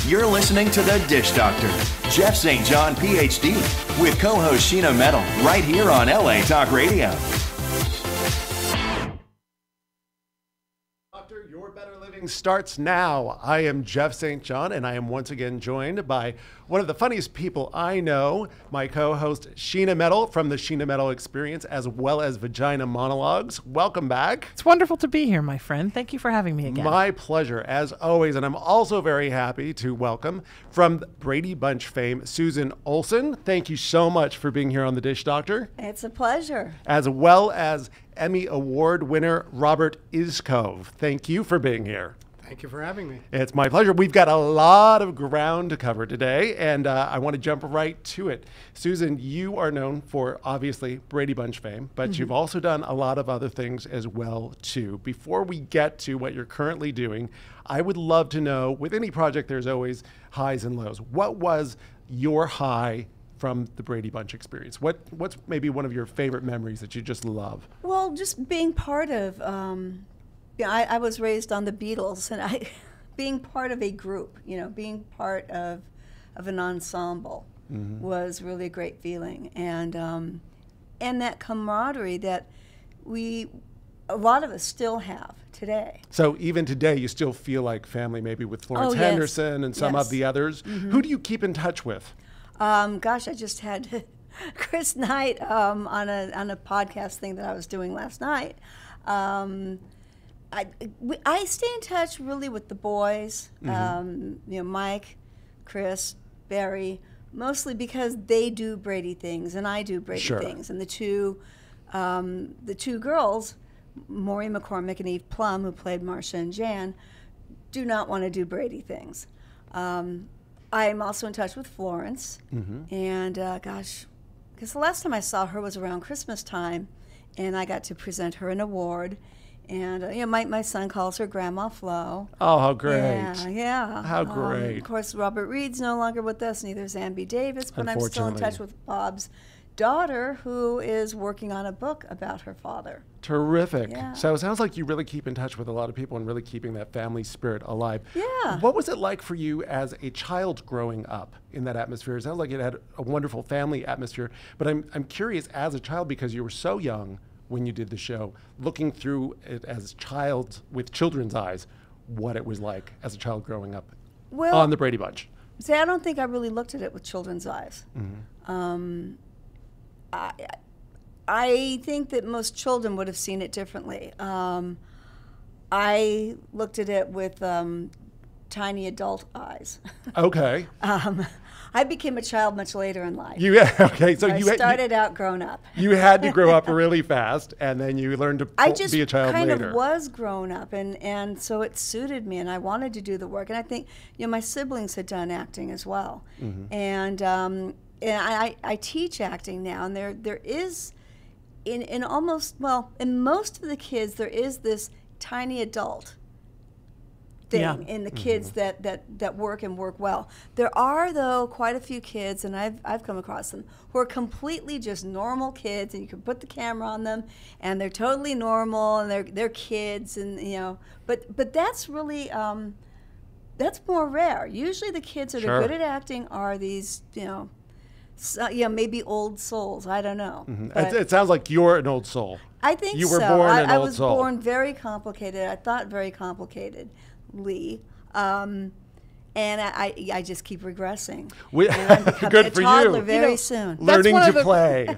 You're listening to The Dish Doctor, Jeff St. John, PhD, with co-host Sheena Metal, right here on LA Talk Radio. Your Better Living starts now. I am Jeff St. John, and I am once again joined by one of the funniest people I know, my co-host Sheena Metal from the Sheena Metal Experience, as well as Vagina Monologues. Welcome back. It's wonderful to be here, my friend. Thank you for having me again. My pleasure, as always. And I'm also very happy to welcome, from Brady Bunch fame, Susan Olsen. Thank you so much for being here on The Dish Doctor. It's a pleasure. As well as Emmy Award winner Robert Iskov. Thank you for being here. Thank you for having me. It's my pleasure. We've got a lot of ground to cover today, and I want to jump right to it. Susan, you are known for, obviously, Brady Bunch fame, but you've also done a lot of other things as well, too. Before we get to what you're currently doing, I would love to know, with any project, there's always highs and lows. What was your high from the Brady Bunch experience? What's maybe one of your favorite memories that you just love? Well, just being part of, I was raised on the Beatles, and being part of a group, being part of an ensemble was really a great feeling. And that camaraderie that a lot of us still have today. So even today, you still feel like family, maybe with Florence Yes. Henderson and some of the others. Who do you keep in touch with? Gosh, I just had Chris Knight on a podcast thing that I was doing last night. I stay in touch really with the boys, Mike, Chris, Barry, mostly because they do Brady things and I do Brady things. And the two girls, Maureen McCormick and Eve Plum, who played Marcia and Jan, do not want to do Brady things. I'm also in touch with Florence, and gosh, because the last time I saw her was around Christmas time, and I got to present her an award. And my son calls her Grandma Flo. Oh, how great! Yeah. How great! Of course, Robert Reed's no longer with us, neither is Ambi Davis, but I'm still in touch with Bob's daughter, who is working on a book about her father. Terrific. Yeah. So it sounds like you really keep in touch with a lot of people and really keeping that family spirit alive. Yeah. What was it like for you as a child growing up in that atmosphere? It sounds like it had a wonderful family atmosphere, but I'm curious, as a child, because you were so young when you did the show, looking through it as a child with children's eyes, what it was like as a child growing up on the Brady Bunch. See, I don't think I really looked at it with children's eyes. I think that most children would have seen it differently. I looked at it with tiny adult eyes. Okay. I became a child much later in life. So I started out grown up. You had to grow up really fast, and then you learned to be a child later. I just kind of was grown up, and so it suited me, and I wanted to do the work. And I think, my siblings had done acting as well, and I teach acting now, and there is, in most of the kids, there is this tiny adult thing in the kids that work and work well. There are, though, quite a few kids, and I've come across them, who are completely just normal kids, and you can put the camera on them, and they're totally normal, and they're kids, and but that's really that's more rare. Usually, the kids that are good at acting are these maybe old souls. I don't know. It sounds like you're an old soul. I think you were born an old soul. I was born very complicated. I thought very complicated. And I just keep regressing. Good for you. Very soon. Learning to play.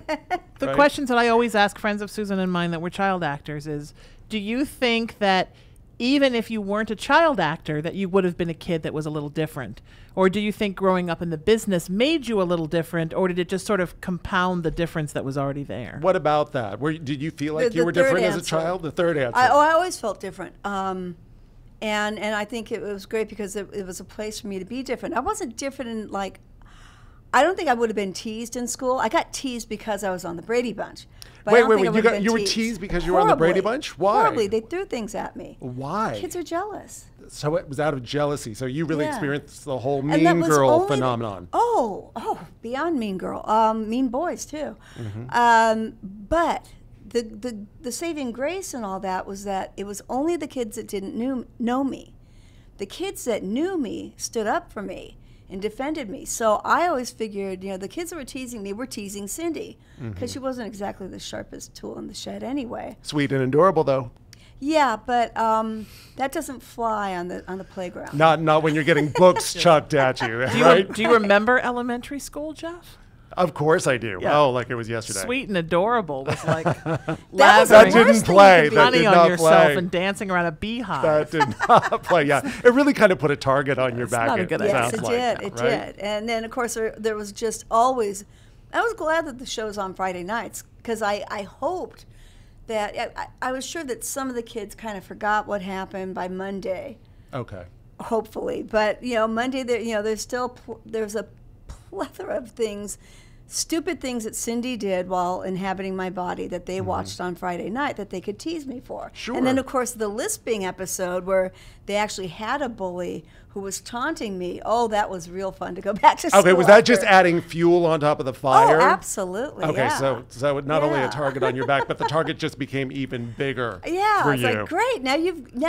The questions that I always ask friends of Susan and mine that were child actors is, do you think that even if you weren't a child actor, that you would have been a kid that was a little different? Or do you think growing up in the business made you a little different, or did it just sort of compound the difference that was already there? What about that? Did you feel like you were different as a child? The third answer. I always felt different. And I think it was great because it was a place for me to be different. I wasn't different in, I don't think I would have been teased in school. I got teased because I was on the Brady Bunch. Wait, you were teased because you were on the Brady Bunch? Why? Horribly. They threw things at me. Why? Kids are jealous. So it was out of jealousy. So you really experienced the whole mean girl phenomenon. Beyond mean girl. Mean boys, too. But the saving grace and all that was that it was only the kids that didn't know me the kids that knew me stood up for me and defended me. So I always figured, the kids that were teasing me were teasing Cindy because she wasn't exactly the sharpest tool in the shed anyway. Sweet and adorable, though. Yeah, but that doesn't fly on the playground. Not when you're getting books chucked at you, right? Do you remember elementary school, Jeff? Of course I do. Yeah. Oh, like it was yesterday. Sweet and adorable was like That lathering didn't play. That honey did on not yourself play. and dancing around a beehive. That did not play. Yeah, it really kind of put a target on your back. not a good idea. Yes, sounds it like, did. It right? did. And then, of course, there was just always. I was glad that the show's on Friday nights because I hoped that I was sure that some of the kids kind of forgot what happened by Monday. Okay. Hopefully, but Monday there's still there's a plethora of things. Stupid things that Cindy did while inhabiting my body that they watched on Friday night that they could tease me for. Sure. And then, of course, the lisping episode where they actually had a bully who was taunting me. Oh, that was real fun to go back to school. Okay, was that just after. adding fuel on top of the fire? Oh, absolutely. Okay, yeah. so not only a Yeah. target on your back, but the target just became even bigger. Yeah, for it's you. like great. Now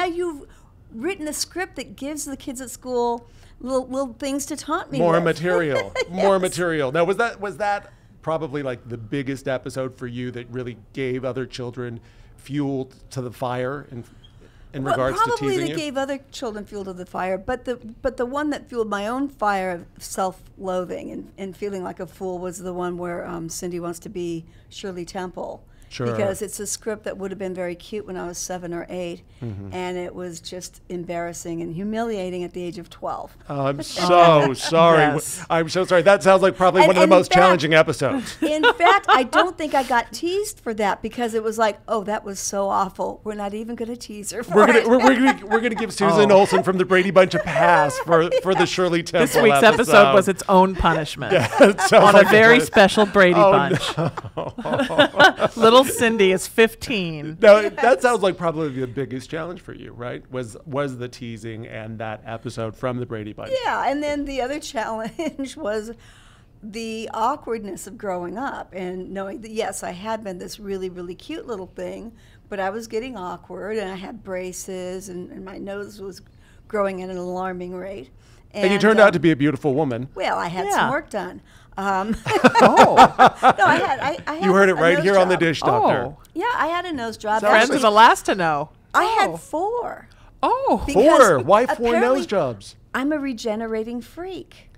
you've written a script that gives the kids at school little things to taunt me More with. material. More Yes. material. Now, was that probably like the biggest episode for you that really gave other children fuel to the fire in regards to probably teasing that you? gave other children fuel to the fire, but the one that fueled my own fire of self-loathing and feeling like a fool was the one where Cindy wants to be Shirley Temple. Sure. Because it's a script that would have been very cute when I was 7 or 8, Mm-hmm. and it was just embarrassing and humiliating at the age of 12. I'm so sorry. Yes. I'm so sorry. That sounds like probably And- one of the and in most fact- challenging episodes. In fact, I don't think I got teased for that because it was like, oh, that was so awful. We're not even going to tease her for We're it. gonna give Susan Oh. Olsen from the Brady Bunch a pass for the Shirley Temple. This week's episode was its own punishment It sounds on like a very it. special Brady Oh, Bunch. Little Cindy is 15. No, that sounds like probably the biggest challenge for you, right? Was the teasing and that episode from the Brady Bunch. Yeah, and then the other challenge was the awkwardness of growing up and knowing that, yes, I had been this really, really cute little thing, but I was getting awkward and I had braces and my nose was growing at an alarming rate. And you turned out to be a beautiful woman. Well, I had Yeah. some work done. Oh. No, I had You heard it a right nose here on the job. Dish Doctor. Oh. Yeah, I had a nose job. So Friends Actually, are the last to know. I Oh. had 4. Oh. Be- 4. because Why 4 apparently- nose jobs? I'm a regenerating freak.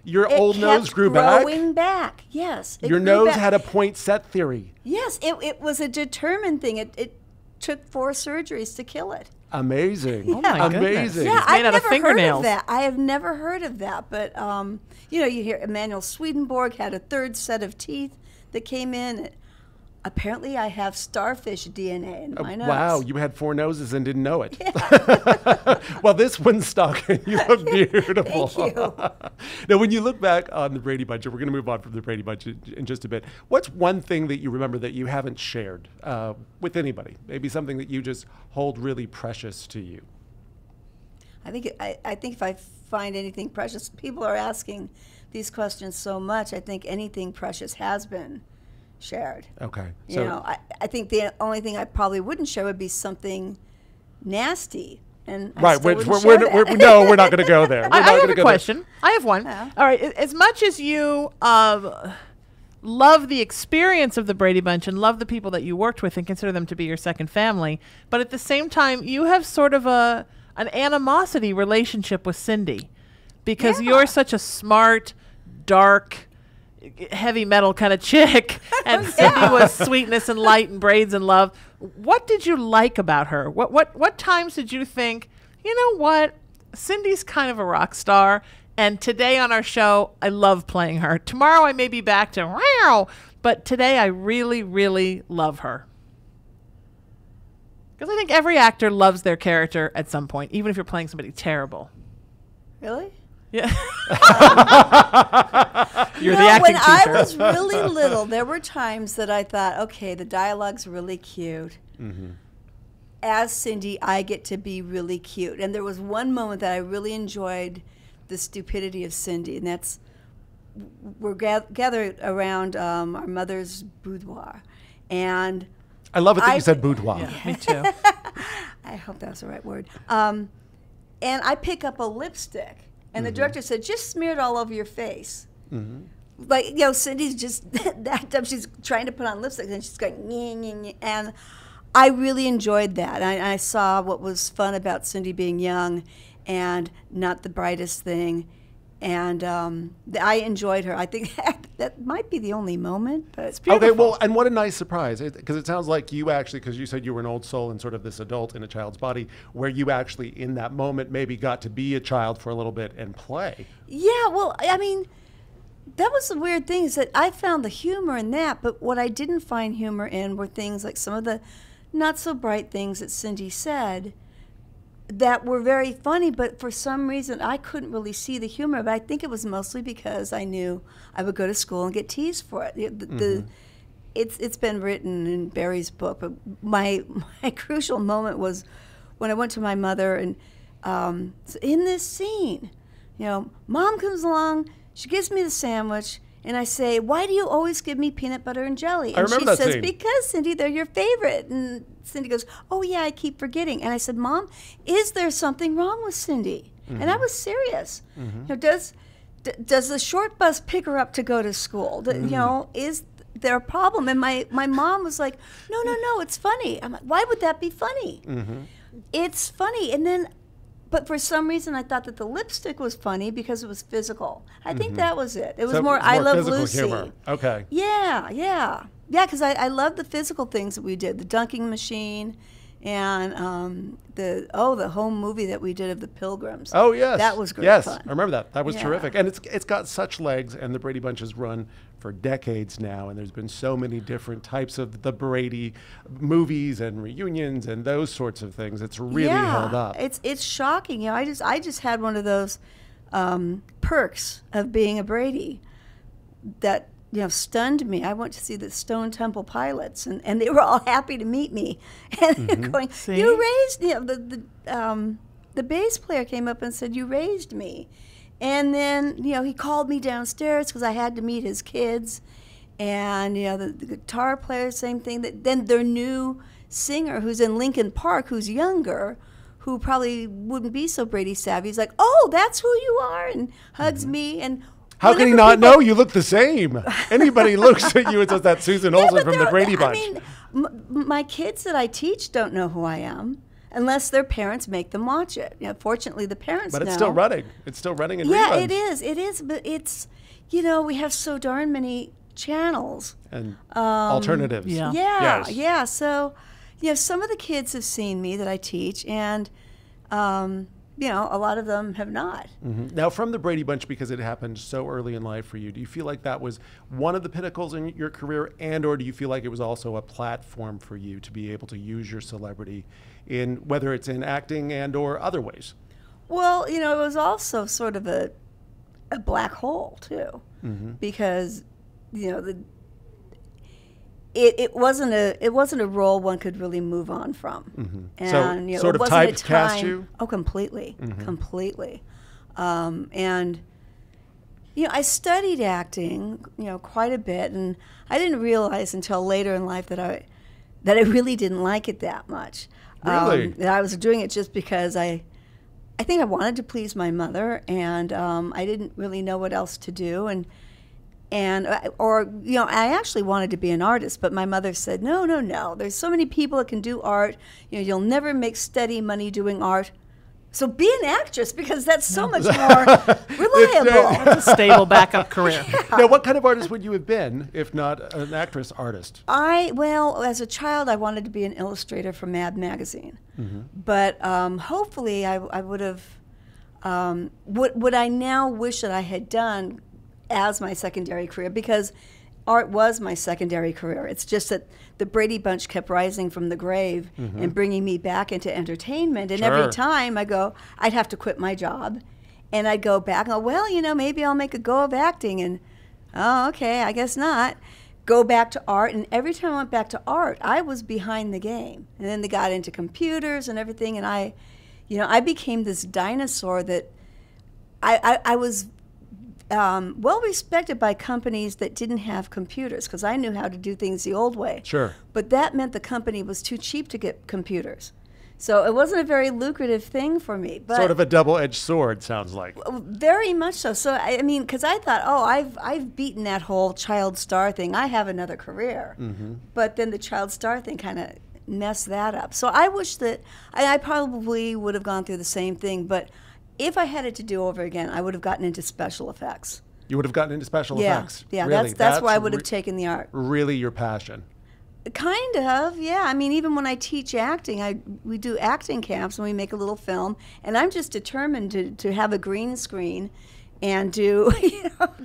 Your It old nose kept grew back. growing back. Yes. it Your grew nose back. had a point set theory. Yes, it was a determined thing. It took 4 surgeries to kill it. Amazing. Oh my goodness. Amazing. Yeah, It's I've made out of never heard of fingernails. that. I have never heard of that. But, you hear Emanuel Swedenborg had a 3rd set of teeth that came in. Apparently, I have starfish DNA in my nose. Wow, you had 4 noses and didn't know it. Well, this one's stuck and you look beautiful. Thank you. Now, when you look back on the Brady Bunch, and we're going to move on from the Brady Bunch in just a bit, what's one thing that you remember that you haven't shared with anybody? Maybe something that you just hold really precious to you. I think if I find anything precious, people are asking these questions so much. I think anything precious has been shared. Okay. I think the only thing I probably wouldn't share would be something nasty. And I right, still which wouldn't share that. no, we're not going to go there. I We're not have gonna a go question. I have one. Yeah. All right. As much as you love the experience of the Brady Bunch and love the people that you worked with and consider them to be your second family, but at the same time, you have sort of an animosity relationship with Cindy because Yeah. you're such a smart, dark, heavy metal kind of chick, and Cindy was sweetness and light and braids and love. What did you like about her? What times did you think, you know what, Cindy's kind of a rock star, and today on our show, I love playing her. Tomorrow I may be back to wow, but today I really, really love her. Because I think every actor loves their character at some point, even if you're playing somebody terrible. Really? Yeah. You're the acting when I teacher. was really little, there were times that I thought, okay, the dialogue's really cute. As Cindy, I get to be really cute. And there was one moment that I really enjoyed the stupidity of Cindy, and that's we're gathered around our mother's boudoir. And I love it that I- you said boudoir. Yeah, me too. I hope that's the right word. and I pick up a lipstick, and the director said, just smear it all over your face. Like, you know, Cindy's just that time she's trying to put on lipstick, and she's going, nyeh, nyeh, nyeh. And I really enjoyed that. I saw what was fun about Cindy being young and not the brightest thing. And I enjoyed her. I think that might be the only moment, but it's beautiful. Okay, well, and what a nice surprise, because it sounds like you actually, because you said you were an old soul and sort of this adult in a child's body, where you actually in that moment maybe got to be a child for a little bit and play. Yeah, well, I mean, that was the weird thing, is that I found the humor in that, but what I didn't find humor in were things like some of the not so bright things that Cindy said that were very funny, but for some reason I couldn't really see the humor. But I think it was mostly because I knew I would go to school and get teased for it. It's been written in Barry's book, but my crucial moment was when I went to my mother, and in this scene, you know, Mom comes along, she gives me the sandwich, and I say, why do you always give me peanut butter and jelly? And she says, because, Cindy, they're your favorite. And Cindy goes, oh, yeah, I keep forgetting. And I said, Mom, is there something wrong with Cindy? And I was serious. You know, does the short bus pick her up to go to school? You know, is there a problem? And my mom was like, no, it's funny. I'm like, why would that be funny? It's funny. And then, but for some reason, I thought that the lipstick was funny because it was physical. I think that was it. It was more I Love Lucy. Humor. Okay. Yeah, because I love the physical things that we did, the dunking machine, and the home movie that we did of the Pilgrims. Oh, yes. That was great yes, fun. I remember that. That was terrific. And it's got such legs, and the Brady Bunch has run for decades now, and there's been so many different types of the Brady movies and reunions and those sorts of things. It's really held up. It's shocking. You know, I just had one of those perks of being a Brady that, you know, stunned me. I went to see the Stone Temple Pilots, and they were all happy to meet me, and they're going, See? "You raised," you know, the bass player came up and said, "You raised me," and then, you know, he called me downstairs because I had to meet his kids, and, you know, the guitar player, same thing. Then their new singer, who's in Lincoln Park, who's younger, who probably wouldn't be so Brady savvy, he's like, "Oh, that's who you are," and hugs me. And how can he not know you look the same? Anybody looks at you and says, that's Susan Olsen from the Brady Bunch. I mean, my kids that I teach don't know who I am unless their parents make them watch it. You know, fortunately, the parents know. But it's still running. It's still running in reruns. Yeah, it is. But it's, you know, we have so darn many channels. And alternatives. Yeah. Yeah. So, you know, some of the kids have seen me that I teach, and, you know, a lot of them have not. Now, from the Brady Bunch, because it happened so early in life for you, do you feel like that was one of the pinnacles in your career, and or do you feel like it was also a platform for you to be able to use your celebrity in, whether it's in acting and or other ways? Well, you know, it was also sort of a black hole, too, because, you know, it wasn't a role one could really move on from, and, So you know, sort it of wasn't a typecast time. you? Oh, completely, and, you know, I studied acting, you know, quite a bit, and I didn't realize until later in life that I really didn't like it that much. Really? That I was doing it just because I think I wanted to please my mother, and I didn't really know what else to do, or, you know, I actually wanted to be an artist, but my mother said, no, there's so many people that can do art. You know, you'll never make steady money doing art. So be an actress, because that's so much more reliable. It's a stable backup career. Now, what kind of artist would you have been if not an actress artist? Well, as a child, I wanted to be an illustrator for Mad Magazine. But hopefully I would have, what I now wish that I had done as my secondary career, because art was my secondary career. It's just that the Brady Bunch kept rising from the grave and bringing me back into entertainment. And every time I'd have to quit my job, and I'd go back and go, well, you know, maybe I'll make a go of acting. And, oh, okay, I guess not. Go back to art. And every time I went back to art, I was behind the game. And then they got into computers and everything. And I became this dinosaur that I was well respected by companies that didn't have computers, because I knew how to do things the old way. Sure. But that meant the company was too cheap to get computers. So it wasn't a very lucrative thing for me. But Sort of a double-edged sword, sounds like. very much so. So I mean, because I thought, oh, I've beaten that whole child star thing. I have another career. But then the child star thing kind of messed that up. So I wish that I probably would have gone through the same thing. But if I had it to do over again, I would have gotten into special effects. You would have gotten into special effects. Yeah, Really? that's where I would have taken the art. Really your passion. Kind of, yeah. I mean, even when I teach acting, we do acting camps and we make a little film, and I'm just determined to have a green screen and do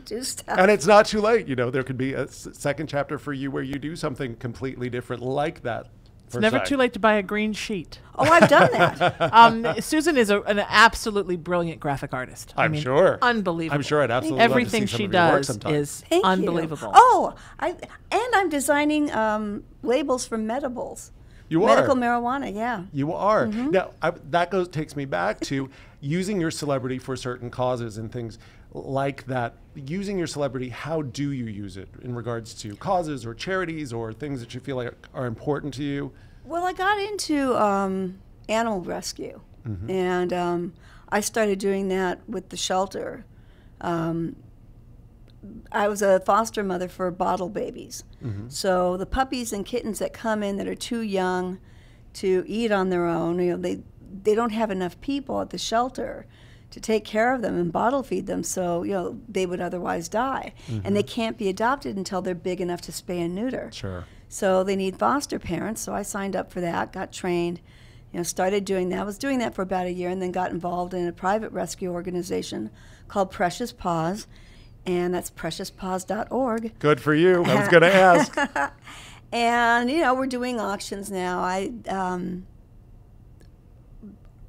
do stuff. And it's not too late. There could be a second chapter for you where you do something completely different like that. It's never too late to buy a green sheet. Oh, I've done that. Susan is an absolutely brilliant graphic artist. I'm sure. Unbelievable. I'm sure I'd absolutely Everything love to see she some of your work does sometime. is Thank unbelievable. you. Oh, I'm designing labels for medibles. You Medical are. marijuana, yeah. You are. Now, that takes me back to using your celebrity for certain causes and things like that. Using your celebrity, how do you use it in regards to causes or charities or things that you feel like are important to you? Well, I got into animal rescue, and I started doing that with the shelter. I was a foster mother for bottle babies. So the puppies and kittens that come in that are too young to eat on their own, they don't have enough people at the shelter to take care of them and bottle feed them, so they would otherwise die. And they can't be adopted until they're big enough to spay and neuter. Sure. So they need foster parents, so I signed up for that, got trained, started doing that. I was doing that for about a year and then got involved in a private rescue organization called Precious Paws, and that's preciouspaws.org. Good for you. I was going to ask. And, we're doing auctions now.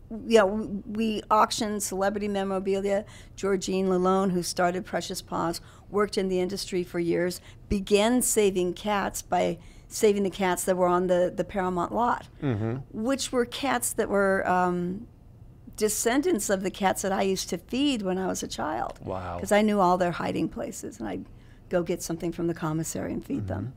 We auction celebrity memorabilia. Georgine Lalone, who started Precious Paws, worked in the industry for years, began saving cats by saving the cats that were on the Paramount lot, which were cats that were descendants of the cats that I used to feed when I was a child. Wow. Because I knew all their hiding places, and I'd go get something from the commissary and feed them.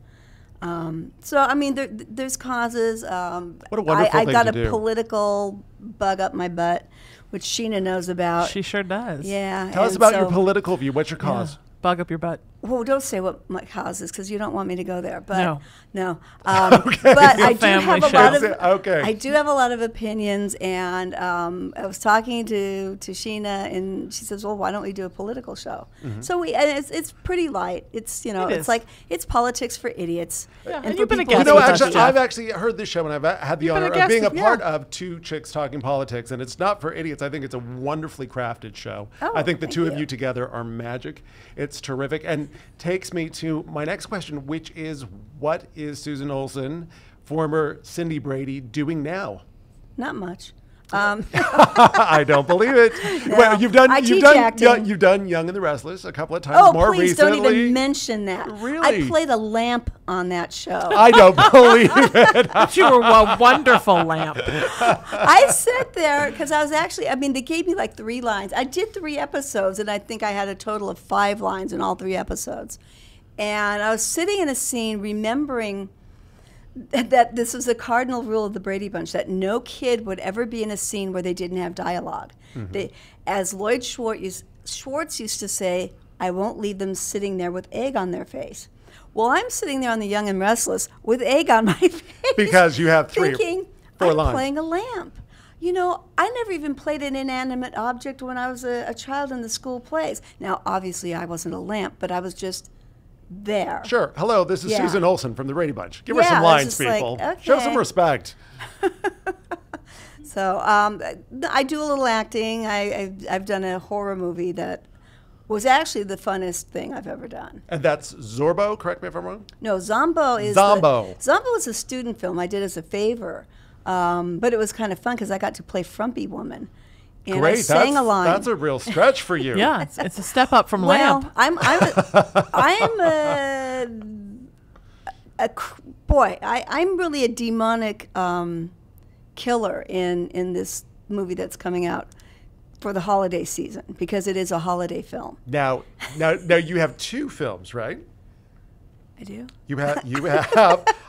So, I mean, there's causes. What a wonderful I thing got to a do. political bug up my butt, which Sheena knows about. She sure does. Yeah. Tell us and about your so- political view. What's your cause? Bug up your butt. Well, don't say what my cause is because you don't want me to go there. But No. But I do family have a show. lot of Okay. I do have a lot of opinions, and I was talking to Sheena, and she says, "Well, why don't we do a political show?" So and it's pretty light. It's is. it's like it's politics for idiots. Yeah, and for you've been a people guest who with us, don't Actually, Jeff. I've actually heard this show, and I've had the You've been honor a of being a guest, part yeah. of Two Chicks Talking Politics, and it's not for idiots. I think it's a wonderfully crafted show. Oh, I think the thank two of you. you together are magic. It's terrific, and takes me to my next question, which is, what is Susan Olsen, former Cindy Brady, doing now? Not much. I don't believe it. No. Well, you've done I you've teach done acting. you've done Young and the Restless a couple of times. Oh, more please recently. don't even mention that. Really? I played a lamp on that show. I don't believe it. You were a wonderful lamp. I sat there because I was actually, they gave me like 3 lines. I did 3 episodes, and I think I had a total of 5 lines in all 3 episodes. And I was sitting in a scene remembering that this was a cardinal rule of the Brady Bunch, that no kid would ever be in a scene where they didn't have dialogue. As Lloyd Schwartz used to say, I won't leave them sitting there with egg on their face. Well, I'm sitting there on The Young and Restless with egg on my face. Because you have 3 or thinking, 4 I'm lines. playing a lamp. I never even played an inanimate object when I was a child in the school plays. Now, obviously, I wasn't a lamp, but I was just there. Sure. Hello, this is Yeah. Susan Olsen from the Brady Bunch. Give her Yeah, some it's lines, just like, people. Show some okay. respect. So I do a little acting. I've done a horror movie that was actually the funnest thing I've ever done. And that's Zorbo, correct me if I'm wrong? No, Zombo is Zombo. Zombo is a student film I did as a favor, but it was kind of fun because I got to play Frumpy Woman, and Great. I sang a line. That's a real stretch for you. Yeah, it's a step up from Well, lamp. I'm really a demonic killer in this movie that's coming out for the holiday season because it is a holiday film. Now you have 2 films, right? I do. You have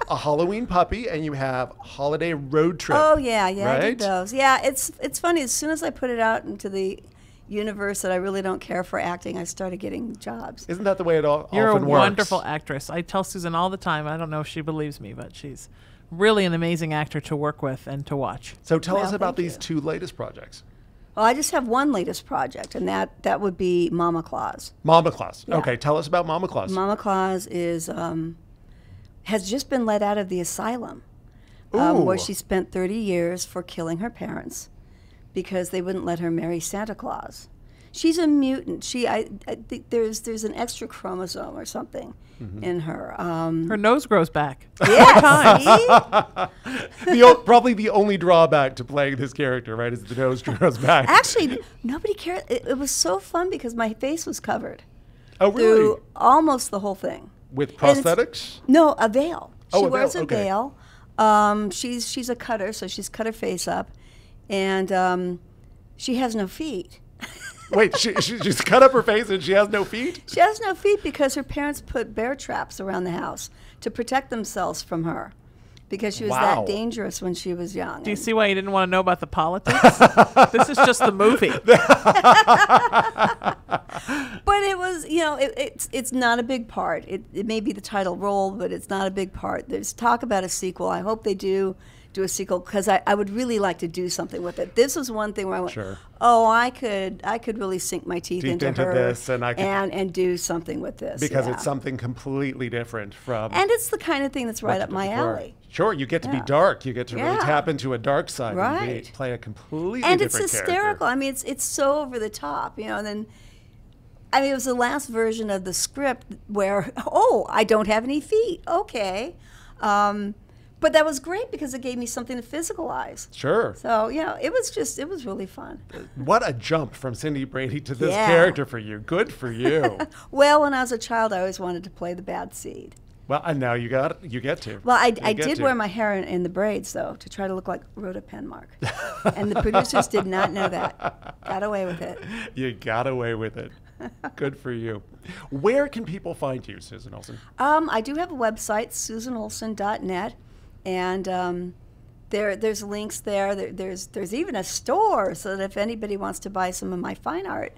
a Halloween Puppy, and you have Holiday Road Trip. Oh yeah, I did right? those. Yeah, it's funny. As soon as I put it out into the universe that I really don't care for acting, I started getting jobs. Isn't that the way it You're often a works? wonderful actress. I tell Susan all the time. I don't know if she believes me, but she's really an amazing actor to work with and to watch. So tell us Well, about thank these you. 2 latest projects. Well, I just have one latest project, and that would be Mama Claus. Mama Claus. Yeah. Okay, tell us about Mama Claus. Mama Claus is has just been let out of the asylum, Ooh. where she spent 30 years for killing her parents because they wouldn't let her marry Santa Claus. She's a mutant. I think there's an extra chromosome or something in her. Her nose grows back. Yeah, see? Probably the only drawback to playing this character, right, is the nose grows back. Actually, nobody cared. It was so fun because my face was covered Oh, really? through almost the whole thing. With And it's- prosthetics? No, a veil. Oh, She a veil, wears a okay. veil. She's a cutter, so she's cut her face up, and she has no feet. Wait, she's cut up her face and she has no feet? She has no feet because her parents put bear traps around the house to protect themselves from her, because she was Wow. that dangerous when she was young. Do you And- see why you didn't want to know about the politics? This is just the movie. But it was, it's not a big part. It may be the title role, but it's not a big part. There's talk about a sequel. I hope they do a sequel, because I would really like to do something with it. This was one thing where I went, Sure. oh, I could really sink my teeth Deep into into her this, and I could- and do something with this. Because yeah. it's something completely different from And it's the kind of thing that's right what up you my did before. alley. Sure, you get to be Yeah. dark. You get to really Yeah. tap into a dark side and Right. play a completely And it's different hysterical. character. I mean, it's so over the top, and then, I mean, it was the last version of the script where, oh, I don't have any feet. Okay. But that was great because it gave me something to physicalize. Sure. So, it was really fun. What a jump from Cindy Brady to this Yeah. character for you. Good for you. Well, when I was a child, I always wanted to play the bad seed. Well, and now you get to. Well, I You did get to. wear my hair in the braids, though, to try to look like Rhoda Penmark. And the producers did not know that. Got away with it. You got away with it. Good for you. Where can people find you, Susan Olsen? I do have a website, susanolsen.net, and there's links there. There's even a store, so that if anybody wants to buy some of my fine art,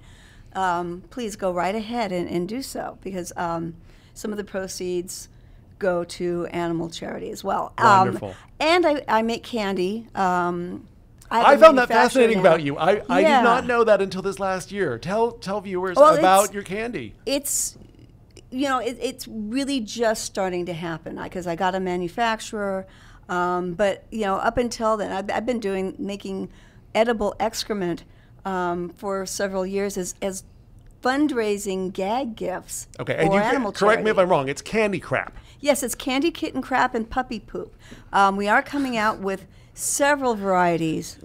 please go right ahead and do so, because some of the proceeds go to animal charity as well. Wonderful. And I make candy. I found that fascinating about you. I Yeah. did not know that until this last year. Tell viewers Well, about it's- your candy. It's it's really just starting to happen, because I got a manufacturer, but up until then I've been making edible excrement for several years as fundraising gag gifts Okay, and for you animal correct me if charity. I'm wrong. It's candy crap. Yes, it's candy, kitten crap, and puppy poop. We are coming out with several varieties.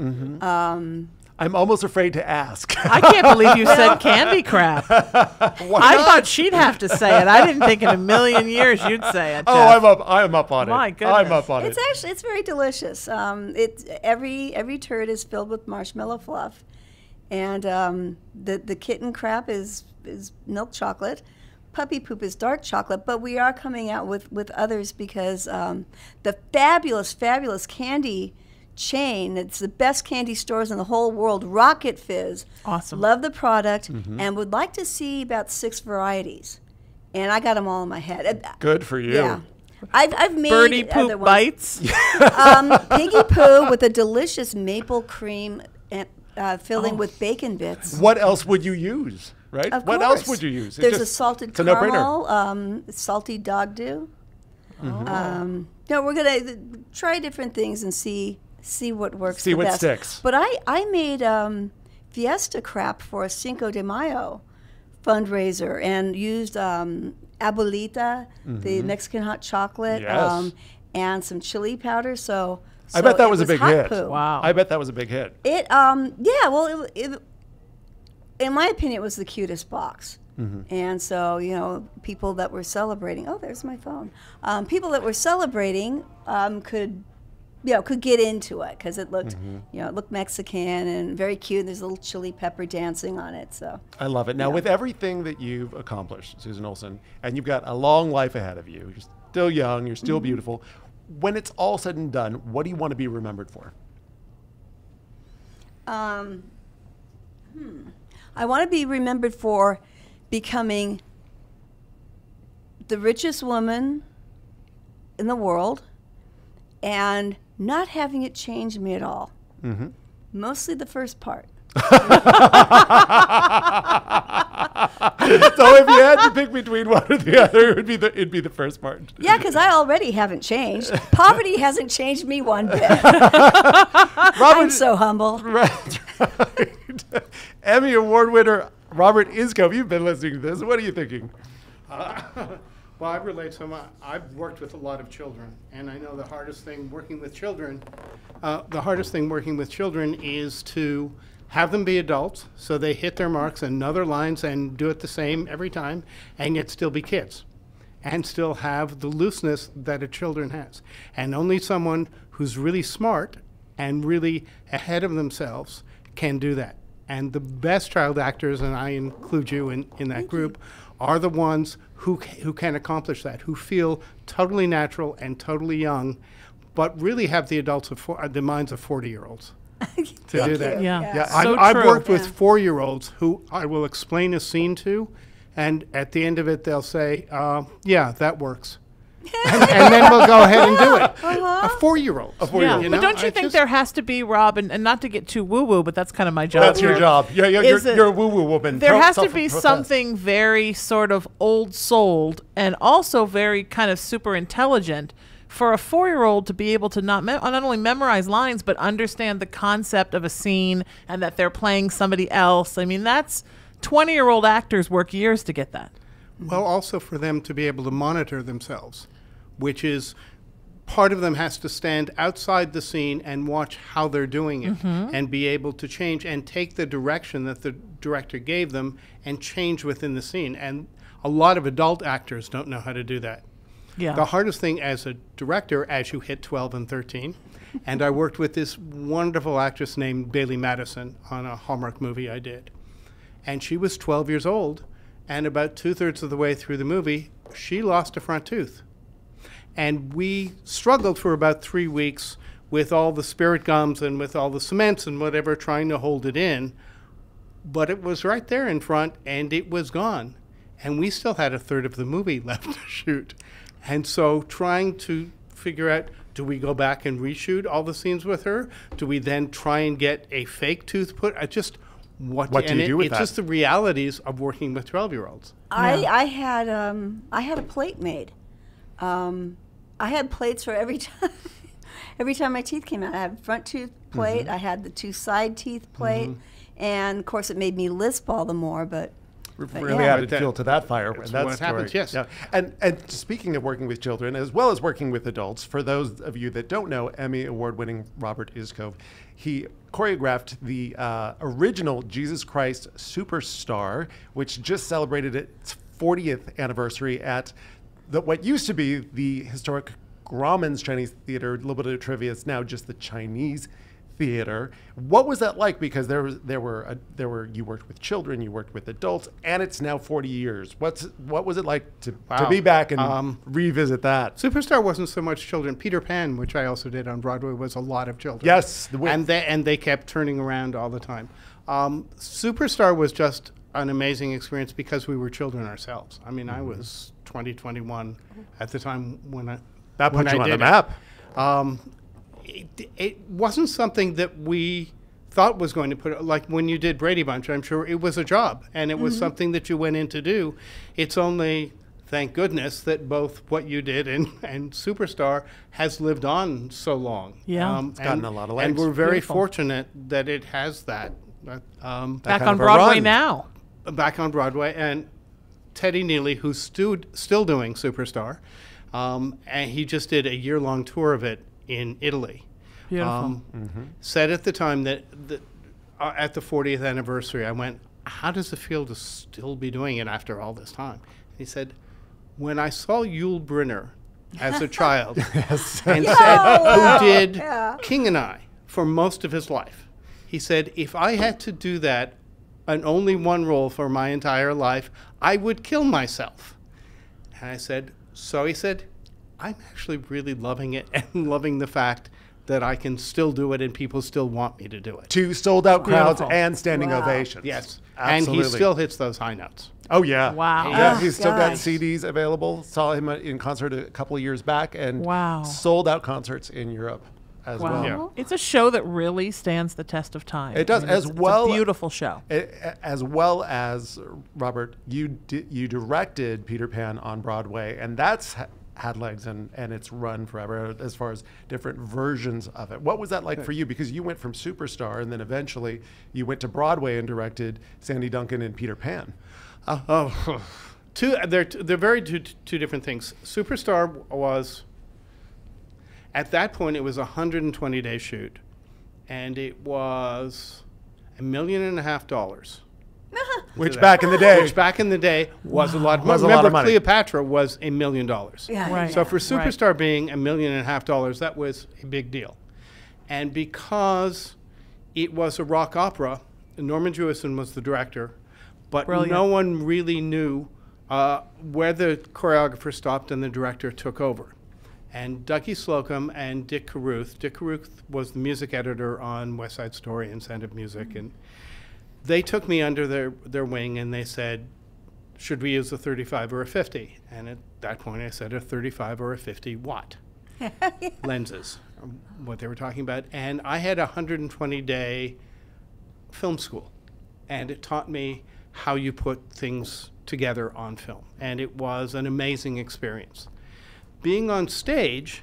I'm almost afraid to ask. I can't believe you said candy crap. I thought she'd have to say it. I didn't think in a million years you'd say it. Oh, Jeff. I'm up on it. My I'm goodness. up on It's it. actually very delicious. It's every turd is filled with marshmallow fluff, and the kitten crap is milk chocolate. Puppy poop is dark chocolate, but we are coming out with others because the fabulous candy chain, it's the best candy stores in the whole world, Rocket Fizz. Awesome. Love the product and would like to see about 6 varieties. And I got them all in my head. Good for you. Yeah. I've made Birdie other poop ones. bites. Piggy poo with a delicious maple cream and, filling with bacon bits. What else would you use? Right? Of What else course. would you use? There's a salted it's a no-brainer. caramel, salty dog dew. We're gonna try different things and see what works. See the what best. sticks. But I made Fiesta crap for a Cinco de Mayo fundraiser and used abuelita, the Mexican hot chocolate, Yes. and some chili powder. So I bet that it was a big hot hit. poo. Wow. I bet that was a big hit. It yeah, well it in my opinion it was the cutest box. And so, people that were celebrating, oh, there's my phone. People that were celebrating could get into it because it looked, it looked Mexican and very cute. And there's a little chili pepper dancing on it. So I love it. Now, with everything that you've accomplished, Susan Olsen, and you've got a long life ahead of you, you're still young, you're still beautiful. when it's all said and done, what do you want to be remembered for? I want to be remembered for becoming the richest woman in the world and not having it change me at all. Mm-hmm. Mostly the first part. So if you had to pick between one or the other, it'd be the first part. Yeah, because I already haven't changed. Poverty hasn't changed me one bit. I'm so humble. Right. Emmy Award winner Robert Iscove, you've been listening to this. What are you thinking? Well, I relate so much. I've worked with a lot of children, and I know the hardest thing working with children is to have them be adults so they hit their marks and know their lines and do it the same every time, and yet still be kids and still have the looseness that a children has. And only someone who's really smart and really ahead of themselves can do that. And the best child actors, and I include you in that group, are the ones who can accomplish that, who feel totally natural and totally young, but really have the the minds of 40-year-olds to do that. Yeah. So I've worked Yeah. with 4-year-olds who I will explain a scene to, and at the end of it, they'll say, yeah, that works. and then we'll go ahead and do it. A 4-year-old. Yeah. You But know, don't you I think just- there has to be, Rob, and not to get too woo-woo, but that's kind of my job. That's your here. job. Yeah, Is it- you're a woo-woo woman. There has to be Self-professed. something very sort of old-souled and also very kind of super intelligent for a 4-year-old to be able to not only memorize lines, but understand the concept of a scene and that they're playing somebody else. I mean, that's 20-year-old actors work years to get that. Well, also for them to be able to monitor themselves, which is part of them has to stand outside the scene and watch how they're doing it and be able to change and take the direction that the director gave them and change within the scene. And a lot of adult actors don't know how to do that. Yeah. The hardest thing as a director, as you hit 12 and 13, and I worked with this wonderful actress named Bailey Madison on a Hallmark movie I did. And she was 12 years old, and about 2/3 of the way through the movie, she lost a front tooth. And we struggled for about 3 weeks with all the spirit gums and with all the cements and whatever, trying to hold it in. But it was right there in front, and it was gone. And we still had 1/3 of the movie left to shoot. And so trying to figure out, do we go back and reshoot all the scenes with her? Do we then try and get a fake tooth put? What do you do with it's that? just the realities of working with 12-year-olds. I had a plate made. I had plates for every time. Every time my teeth came out, I had front tooth plate. I had the 2 side teeth plate, and of course, it made me lisp all the more. But Really yeah. added fuel to that fire. That's that what story. happens, yes. Yeah. And speaking of working with children, as well as working with adults, for those of you that don't know, Emmy Award-winning Robert Iscove, he choreographed the original Jesus Christ Superstar, which just celebrated its 40th anniversary at what used to be the historic Grauman's Chinese Theater. A little bit of trivia: it's now just the Chinese Theater. What was that like? Because there were you worked with children, you worked with adults, and it's now 40 years. What was it like to be back and revisit that? Superstar wasn't so much children. Peter Pan, which I also did on Broadway, was a lot of children. Yes, and they kept turning around all the time. Superstar was just an amazing experience because we were children ourselves. I mean, I was 20, 21 at the time when I That when put you I on the did map. it wasn't something that we thought was going to put, like when you did Brady Bunch, I'm sure it was a job and it was something that you went in to do. It's only, thank goodness, that both what you did and Superstar has lived on so long. Yeah. It's gotten a lot of legs. And we're very Beautiful. fortunate that it has that. Back kind on of a Broadway run. now. Back on Broadway, and Teddy Neely, who's still doing Superstar, and he just did a year-long tour of it in Italy. Beautiful. Said at the time that at the 40th anniversary, I went, how does it feel to still be doing it after all this time? He said, when I saw Yul Brynner as a child and said, who did King and I for most of his life, he said, if I had to do that and only one role for my entire life, I would kill myself. And I said, so he said, I'm actually really loving it and loving the fact that I can still do it and people still want me to do it. To sold out crowds Beautiful. and standing Wow. ovations. Yes. Absolutely. And he still hits those high notes. Oh, yeah. Wow. Yeah, Oh, he's still got gosh. CDs available. Saw him in concert a couple of years back and Wow. sold out concerts in Europe as Wow. well. Yeah. It's a show that really stands the test of time. It does, as it's well- a beautiful show. As well as, Robert, you directed Peter Pan on Broadway, and that's had legs and it's run forever as far as different versions of it. What was that like for you? Because you went from Superstar and then eventually you went to Broadway and directed Sandy Duncan and Peter Pan. They're very two different things. Superstar was, at that point, it was a 120-day shoot, and it was $1.5 million. Which back in the day, Which back in the day was a lot of money. Was a lot Remember, of money. Cleopatra was $1 million. Yeah. Right. So for Right. Superstar being $1.5 million, that was a big deal. And because it was a rock opera, Norman Jewison was the director, but Brilliant. no one really knew where the choreographer stopped and the director took over. And Dougie Slocum and Dick Carruth was the music editor on West Side Story and Sound of Music, and they took me under their wing and they said, should we use a 35 or a 50? And at that point I said a 35 or a 50 watt lenses, what they were talking about. And I had a 120-day film school, and it taught me how you put things together on film. And it was an amazing experience. Being on stage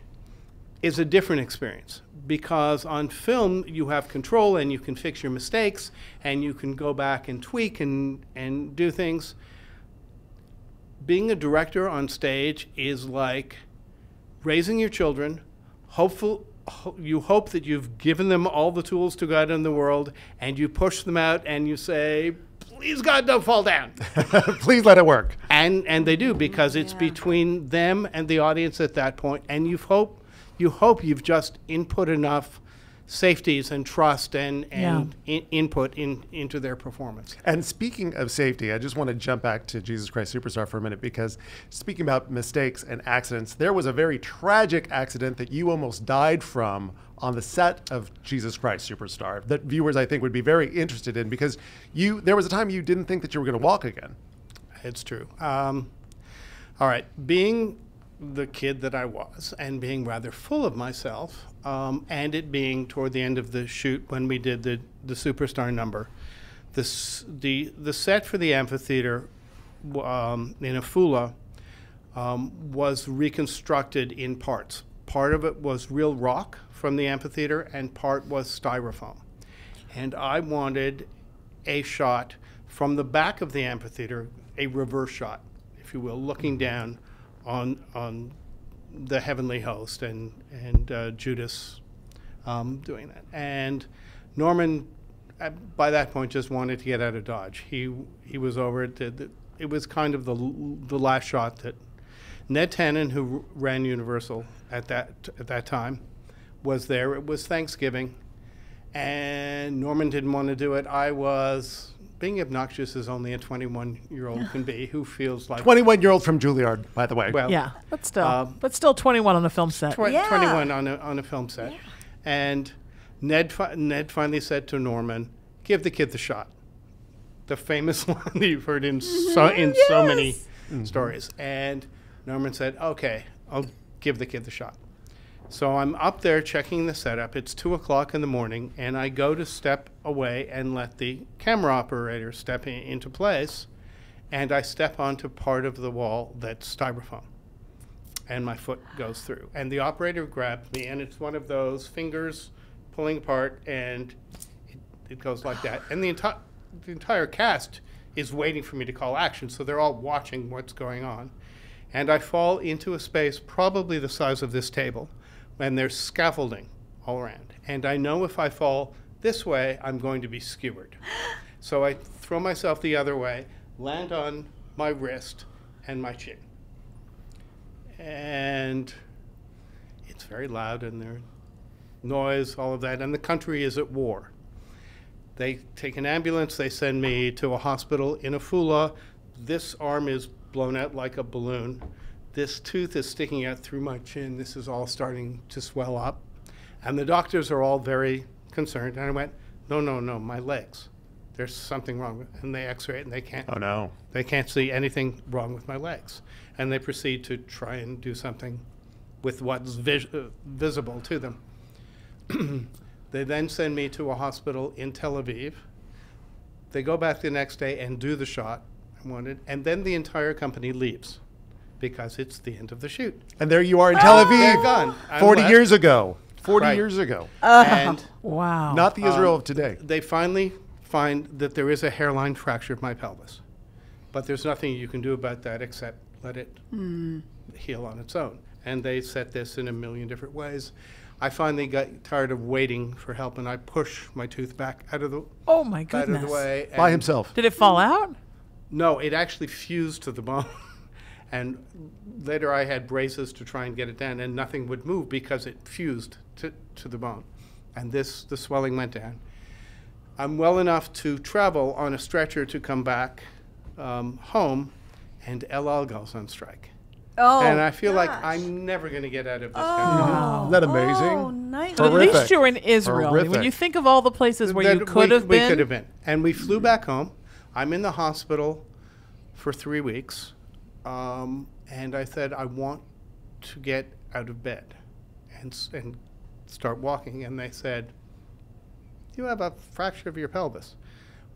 is a different experience, because on film you have control and you can fix your mistakes and you can go back and tweak and do things. Being a director on stage is like raising your children. You hope that you've given them all the tools to go out in the world, and you push them out and you say, please God, don't fall down. please let it work. And they do, because it's Yeah. between them and the audience at that point, and you hope you've just input enough safeties and trust and input into their performance. And speaking of safety, I just want to jump back to Jesus Christ Superstar for a minute, because speaking about mistakes and accidents, there was a very tragic accident that you almost died from on the set of Jesus Christ Superstar that viewers, I think, would be very interested in, because there was a time you didn't think that you were going to walk again. It's true. All right, being the kid that I was and being rather full of myself, and it being toward the end of the shoot when we did the Superstar number, the set for the amphitheater in Afula was reconstructed in parts. Part of it was real rock from the amphitheater and part was styrofoam. And I wanted a shot from the back of the amphitheater, a reverse shot, if you will, looking down on the heavenly host and Judas doing that. And Norman, by that point, just wanted to get out of Dodge. He was over it. It was kind of the last shot that Ned Tannen, who ran Universal at that time, was there. It was Thanksgiving, and Norman didn't want to do it. I was being obnoxious, as only a 21-year-old can be, who feels like 21-year-old from Juilliard, by the way. well, Yeah, but still 21 on a film set. Yeah. 21 on a film set. Yeah. And Ned finally said to Norman, give the kid the shot. The famous line that you've heard in so many stories. And Norman said, okay, I'll give the kid the shot. So I'm up there checking the setup. It's 2 o'clock in the morning, and I go to step away and let the camera operator step into place, and I step onto part of the wall that's styrofoam, and my foot goes through. And the operator grabbed me, and it's one of those fingers pulling apart, and it goes like that. And the entire cast is waiting for me to call action, so they're all watching what's going on. And I fall into a space probably the size of this table, and there's scaffolding all around. And I know if I fall this way, I'm going to be skewered. So I throw myself the other way, land on my wrist and my chin. And it's very loud, and there's noise, all of that, and the country is at war. They take an ambulance, they send me to a hospital in Afula. This arm is blown out like a balloon. this tooth is sticking out through my chin. This is all starting to swell up. And the doctors are all very concerned. And I went, no, my legs. There's something wrong with it. And they x-ray it, and they can't see anything wrong with my legs. And they proceed to try and do something with what's visible to them. They then send me to a hospital in Tel Aviv. They go back the next day and do the shot I wanted, and then the entire company leaves because it's the end of the shoot. And there you are in Tel Aviv. They're gone. I'm 40 left. years ago. 40 Right. years ago. And Wow. Not the Israel of today. they finally find that there is a hairline fracture of my pelvis. But there's nothing you can do about that except let it heal on its own. And they set this in a million different ways. I finally got tired of waiting for help, and I pushed my tooth back out of the, Oh my out of goodness. the way. By and- himself. Did it fall out? No, it actually fused to the bone. And later I had braces to try and get it down, and nothing would move because it fused to the bone. And the swelling went down. I'm well enough to travel on a stretcher to come back home, and El Al goes on strike. Oh, And I feel like gosh. I'm never going to get out of this country. Isn't that amazing? Oh, nightmare. But at Horrific. least you're in Israel. I mean, when Horrific. you think of all the places where you That could have we been. could have been. And we flew back home. I'm in the hospital for 3 weeks. And I said, I want to get out of bed and start walking. And they said, you have a fracture of your pelvis.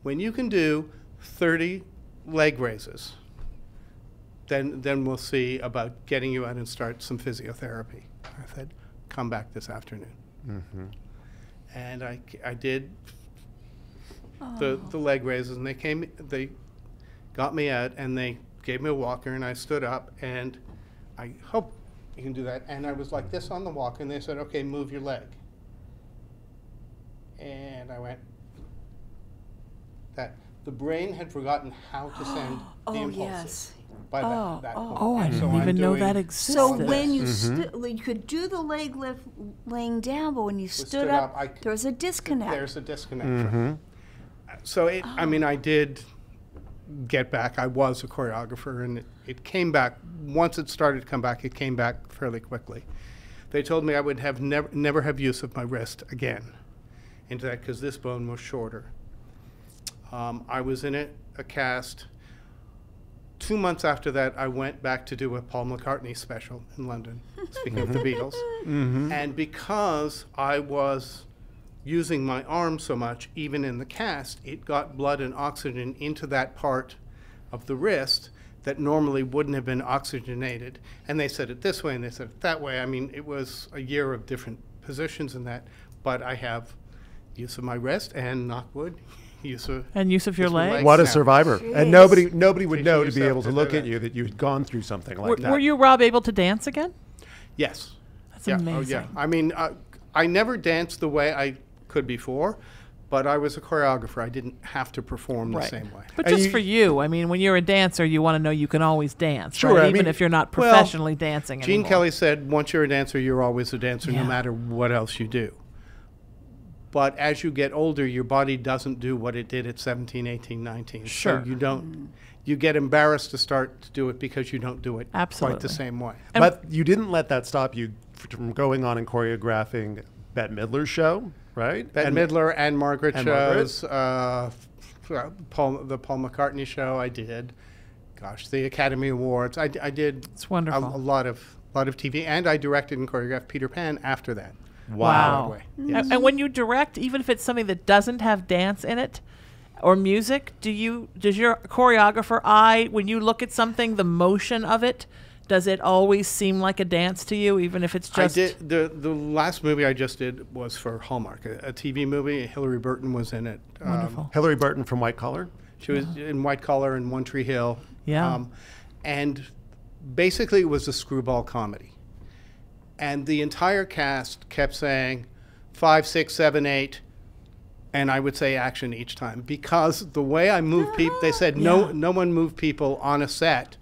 When you can do 30 leg raises, then we'll see about getting you out and start some physiotherapy. I said, come back this afternoon. And I did the leg raises, and they got me out, and they gave me a walker, and I stood up, and I hope you can do that. And I was like this on the walker, and they said, okay, move your leg. And I went, that the brain had forgotten how to send the Oh, impulses yes. by that point. Oh, I And so didn't I'm even know doing that existed. So when you Mm-hmm. you could do the leg lift laying down, but when you stood stood up, up, there was a disconnect. There's a disconnect. So I mean, I did get back. I was a choreographer, and it came back. Once it started to come back, it came back fairly quickly. They told me I would have never have use of my wrist again into that because this bone was shorter. I was in a cast. 2 months after that, I went back to do a Paul McCartney special in London, speaking of the Beatles. And because I was using my arm so much, even in the cast, it got blood and oxygen into that part of the wrist that normally wouldn't have been oxygenated. And they said it this way, and they said it that way. I mean, it was a year of different positions in that, but I have use of my wrist and, knock wood, use of your my leg? What a now. survivor. Jeez. And nobody would Teaching know to be yourself able to to look do at that. you that you had gone through something like Were, that. were you, Rob, able to dance again? Yes. That's Yeah. amazing. Oh, yeah. I mean, I never danced the way I could before, but I was a choreographer. I didn't have to perform the same way. But And just you- for you, I mean, when you're a dancer, you want to know you can always dance, Sure, right? I Even mean, if you're not well, professionally dancing Gene anymore. Kelly said, once you're a dancer, you're always a dancer, Yeah. no matter what else you do. But as you get older, your body doesn't do what it did at 17, 18, 19. Sure. So you get embarrassed to start to do it because you don't do it quite Absolutely. the same way. And- But you didn't let that stop you from going on and choreographing Bette Midler's show, right? Bette Midler and Margaret and Margaret. shows, the Paul McCartney show I did. Gosh, the Academy Awards. I did It's wonderful. a lot of TV, and I directed and choreographed Peter Pan after that. Wow. Broadway. And- And when you direct, even if it's something that doesn't have dance in it or music, does your choreographer eye, when you look at something, the motion of it, does it always seem like a dance to you, even if it's just... I did the last movie I just did was for Hallmark, a TV movie. Hillary Burton was in it. Wonderful. Hillary Burton from White Collar. She was in White Collar and One Tree Hill. Yeah. And basically it was a screwball comedy. And the entire cast kept saying 5, 6, 7, 8, and I would say action each time because the way I moved people, they said no one moved people on a set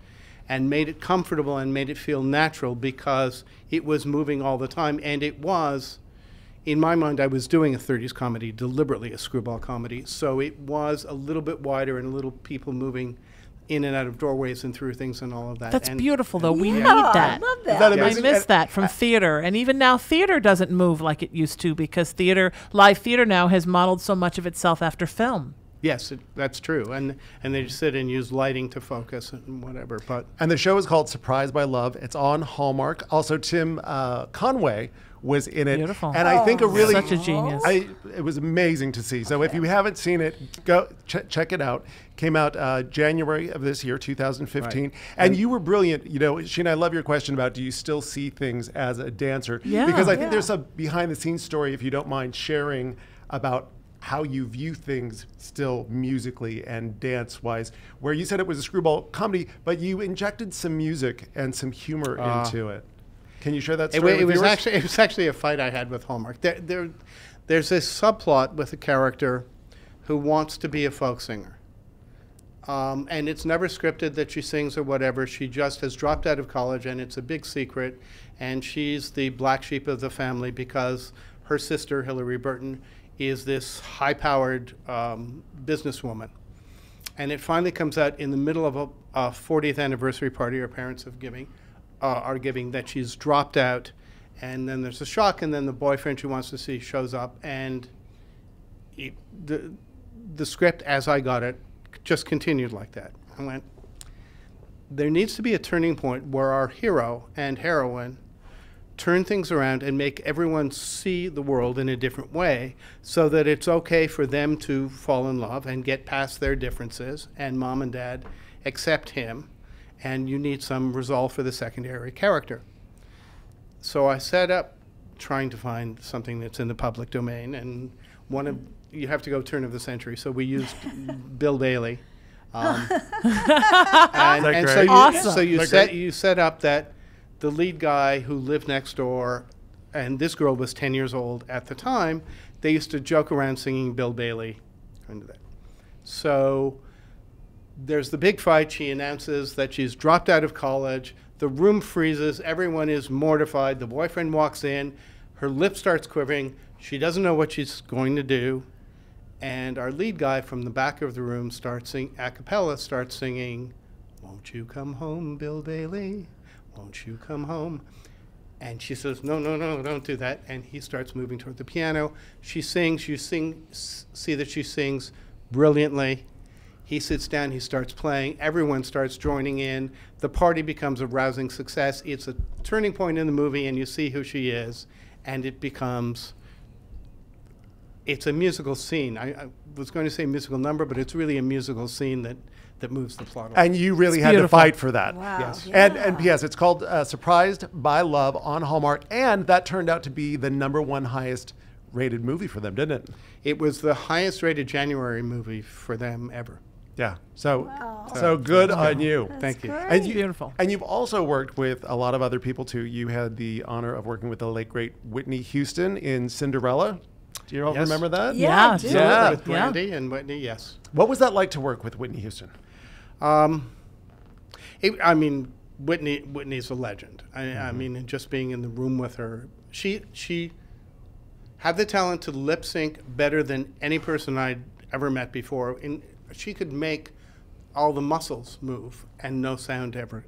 and made it comfortable and made it feel natural because it was moving all the time. And it was, in my mind, I was doing a 30s comedy, deliberately a screwball comedy. So it was a little bit wider and a little people moving in and out of doorways and through things and all of that. That's And- beautiful, though. We Yeah, need I that. love Is that. that I amazing? miss that from theater. And even now, theater doesn't move like it used to because live theater now has modeled so much of itself after film. Yes, that's true. And they just sit and use lighting to focus and whatever. But And the show is called Surprised by Love. It's on Hallmark. Also, Tim Conway was in it. Beautiful. And I think a really Such a genius. It was amazing to see. So if you haven't seen it, go check it out. Came out January of this year, 2015. Right. And you were brilliant. You know, Sheena, I love your question about do you still see things as a dancer? Yeah. Because I think Yeah. there's a behind the scenes story, if you don't mind sharing, about how you view things still musically and dance wise, where you said it was a screwball comedy, but you injected some music and some humor into it. Can you share that story? it with was viewers? actually a fight I had with Hallmark. There's this subplot with a character who wants to be a folk singer. And it's never scripted that she sings or whatever. She just has dropped out of college, and it's a big secret. And she's the black sheep of the family because her sister, Hillary Burton, is this high-powered businesswoman. And it finally comes out in the middle of a 40th anniversary party her parents are giving that she's dropped out. And then there's a shock, and then the boyfriend she wants to see shows up. And the script, as I got it, just continued like that. I went, there needs to be a turning point where our hero and heroine turn things around and make everyone see the world in a different way so that it's okay for them to fall in love and get past their differences and mom and dad accept him, and you need some resolve for the secondary character. So I set up trying to find something that's in the public domain, and you have to go turn of the century, so we used Bill Bailey. And that so great? Awesome. so Is that great? you set up that the lead guy who lived next door, and this girl was 10 years old at the time, they used to joke around singing Bill Bailey into that. So there's the big fight. She announces that she's dropped out of college. The room freezes. Everyone is mortified. The boyfriend walks in. Her lip starts quivering. She doesn't know what she's going to do. And our lead guy from the back of the room starts singing, a cappella starts singing, "Won't you come home, Bill Bailey? Won't you come home?" And she says, no, don't do that. And he starts moving toward the piano. She sings. See that she sings brilliantly. He sits down. He starts playing. Everyone starts joining in. The party becomes a rousing success. It's a turning point in the movie, and you see who she is. And it's a musical scene. I was going to say musical number, but it's really a musical scene that moves the plot along. And you really It's had to beautiful. fight for that. Wow. Yes. Yeah. And P.S. It's called Surprised by Love on Hallmark, and that turned out to be the #1 highest rated movie for them, didn't it? It was the highest rated January movie for them ever. Yeah. So Wow. so good on you. That's Thank you. great. And you. Beautiful. And you've also worked with a lot of other people too. You had the honor of working with the late great Whitney Houston in Cinderella. Do you all Yes. remember that? Yeah, Yeah, I do. Yeah. With Brandy and Whitney, yes. What was that like to work with Whitney Houston? Whitney's a legend. I mean, just being in the room with her, she had the talent to lip sync better than any person I'd ever met before. She could make all the muscles move and no sound ever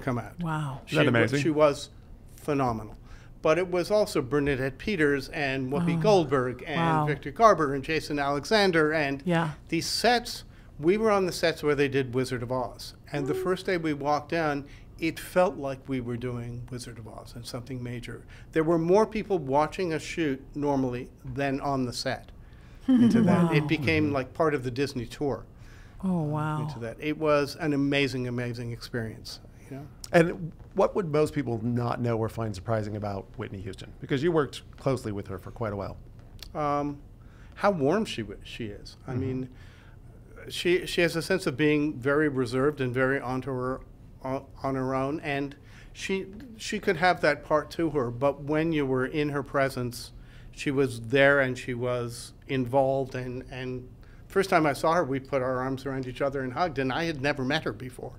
come out. Wow. Isn't that amazing? She was phenomenal. But it was also Bernadette Peters and Whoopi Goldberg and Wow. Victor Garber and Jason Alexander and Yeah. these sets. We were on the sets where they did Wizard of Oz. And the first day we walked down, it felt like we were doing Wizard of Oz and something major. There were more people watching us shoot normally than on the set into that. It became like part of the Disney tour Oh, wow. into that. It was an amazing, amazing experience. You know? And what would most people not know or find surprising about Whitney Houston? Because you worked closely with her for quite a while. How warm she is. I mean, she has a sense of being very reserved and very on her own, and she could have that part to her. But when you were in her presence, she was there and she was involved. And first time I saw her, we put our arms around each other and hugged, and I had never met her before.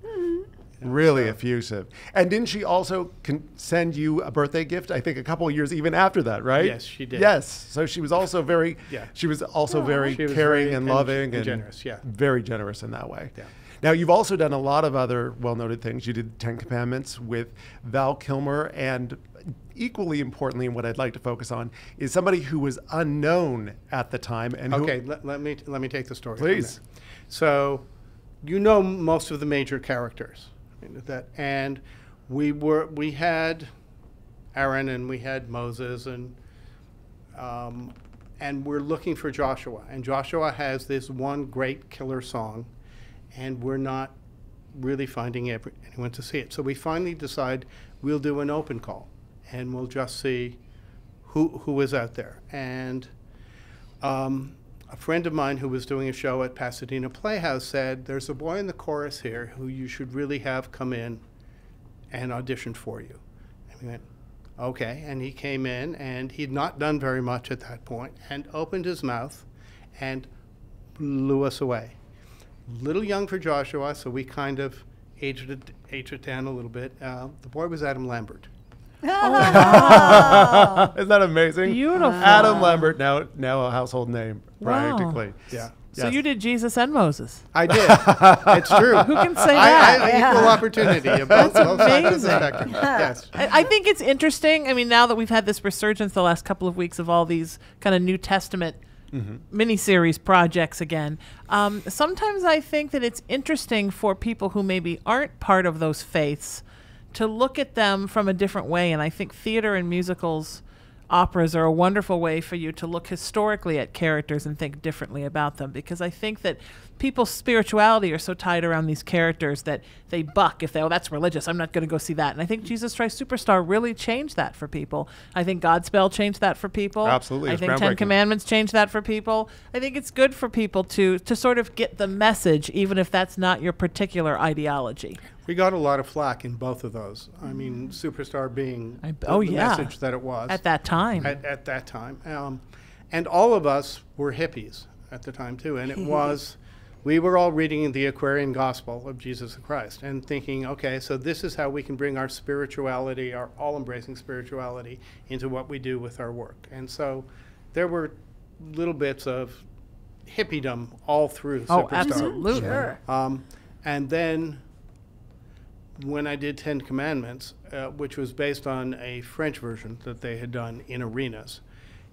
Really effusive. And didn't she also send you a birthday gift? I think a couple of years even after that, right? Yes, she did. Yes. So she was also very, Yeah. she was also very She was caring very and loving and generous, yeah. very generous in that way. Yeah. Now, you've also done a lot of other well-noted things. You did Ten Commandments with Val Kilmer, and equally importantly, and what I'd like to focus on, is somebody who was unknown at the time. And Okay, let me take the story. from Please. there. So, you know most of the major characters, and we had Aaron and we had Moses, and we're looking for Joshua, and Joshua has this one great killer song, and we're not really finding anyone to see it. So we finally decide we'll do an open call, and we'll just see who is out there. And a friend of mine who was doing a show at Pasadena Playhouse said, there's a boy in the chorus here who you should really have come in and audition for you. And we went, okay. And he came in, and he'd not done very much at that point, and opened his mouth and blew us away. Little young for Joshua, so we kind of aged it down a little bit. The boy was Adam Lambert. Isn't that amazing? Beautiful. Adam Lambert, now a household name, Wow. practically. Yeah. So Yes. you did Jesus and Moses. I did. It's true. Who can say that? I equal opportunity at both sides of the amazing. spectrum. Yes. I think it's interesting. I mean, now that we've had this resurgence the last couple of weeks of all these kind of New Testament miniseries projects again, sometimes I think that it's interesting for people who maybe aren't part of those faiths to look at them from a different way. And I think theater and musicals, operas are a wonderful way for you to look historically at characters and think differently about them, because I think that people's spirituality are so tied around these characters that they buck if they, oh, that's religious, I'm not going to go see that. And I think Jesus Christ Superstar really changed that for people. I think Godspell changed that for people. Absolutely. I It's think groundbreaking. Ten Commandments changed that for people. I think it's good for people to sort of get the message, even if that's not your particular ideology. We got a lot of flack in both of those. I mean, Superstar being the message that it was. At that time. At that time. And all of us were hippies at the time, too. And it was, we were all reading the Aquarian Gospel of Jesus Christ and thinking, okay, so this is how we can bring our spirituality, our all-embracing spirituality, into what we do with our work. And so there were little bits of hippiedom all through Superstar. Absolutely. Sure. And then when I did Ten Commandments, which was based on a French version that they had done in arenas,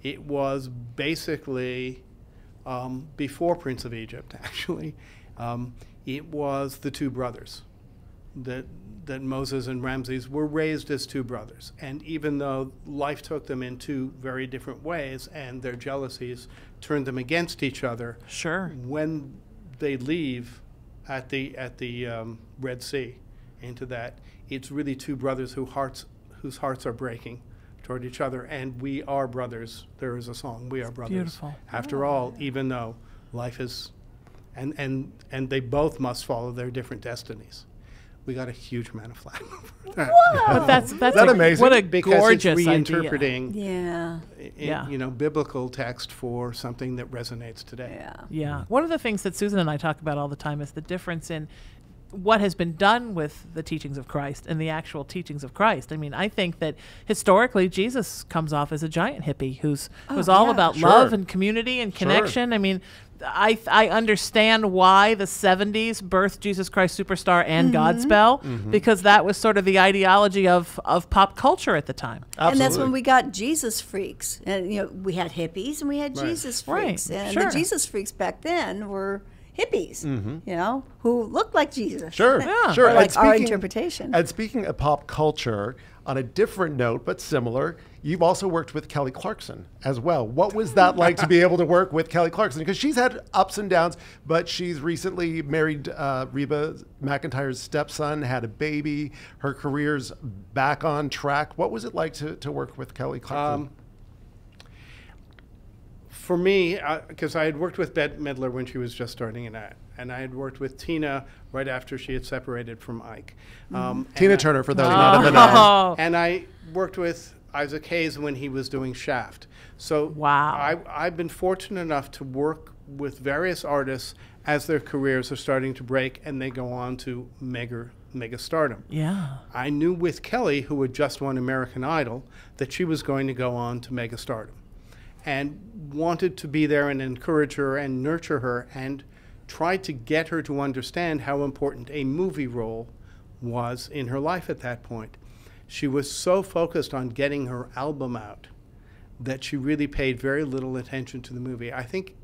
it was basically before Prince of Egypt, actually. It was the two brothers that Moses and Ramses were raised as two brothers. And even though life took them in two very different ways and their jealousies turned them against each other, Sure. when they leave at the Red Sea into that, it's really two brothers whose hearts are breaking toward each other. And we are brothers. There is a song, we are brothers. Beautiful. After all, even though life is, and they both must follow their different destinies. We got a huge amount of flack for that. But that's that amazing? What a Because gorgeous it's idea. reinterpreting Yeah. Yeah. biblical text for something that resonates today. Yeah. Yeah. One of the things that Susan and I talk about all the time is the difference in what has been done with the teachings of Christ and the actual teachings of Christ. I mean, I think that historically Jesus comes off as a giant hippie who's all yeah. about Sure. love and community and connection. I mean, I understand why the 70s birthed Jesus Christ Superstar and Godspell, because that was sort of the ideology of pop culture at the time. And that's when Absolutely. we got Jesus freaks. And we had hippies and we had Jesus Right, freaks. And sure. the Jesus freaks back then were hippies, who looked like Jesus. Sure, Yeah. sure. Or like And our speaking- interpretation. And speaking of pop culture, on a different note, but similar, you've also worked with Kelly Clarkson as well. What was that like to be able to work with Kelly Clarkson? Because she's had ups and downs, but she's recently married Reba McEntire's stepson, had a baby. Her career's back on track. What was it like to work with Kelly Clarkson? For me, because I had worked with Bette Midler when she was just starting in that, and I had worked with Tina right after she had separated from Ike. Tina Turner, for those not in the know. Oh, And I worked with Isaac Hayes when he was doing Shaft. So Wow. I've been fortunate enough to work with various artists as their careers are starting to break and they go on to mega stardom. yeah. I knew with Kelly, who had just won American Idol, that she was going to go on to mega stardom, and wanted to be there and encourage her and nurture her. And tried to get her to understand how important a movie role was in her life at that point. She was so focused on getting her album out that she really paid very little attention to the movie. I think